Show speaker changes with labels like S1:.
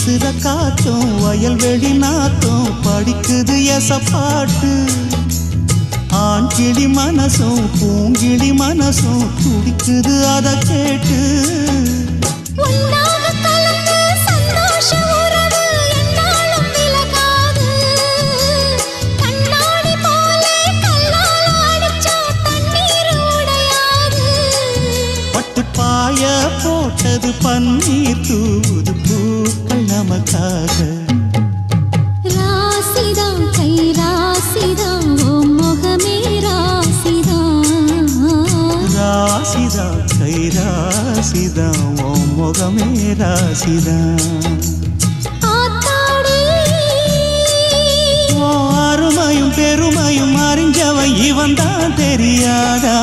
S1: வீசுற காத்தும் வயல்வெளி நாத்தும் படிக்குது எசப்பாட்டு ஆண் கிளி மனசும் பூங்கிளி மனசும் துடிக்குது அத கேட்டு பாய போட்டது பன்னீர் தூது பூக்கள் நமக்காக
S2: ராசிதான் கை ராசிதான் ஓ முகமே ராசிதான்
S1: ராசிதான் கை ராசிதான் ஓ முகமே ராசிதான் அருமையும் பெருமையும் அறிஞ்சவன் இவன் தான் தெரியாதா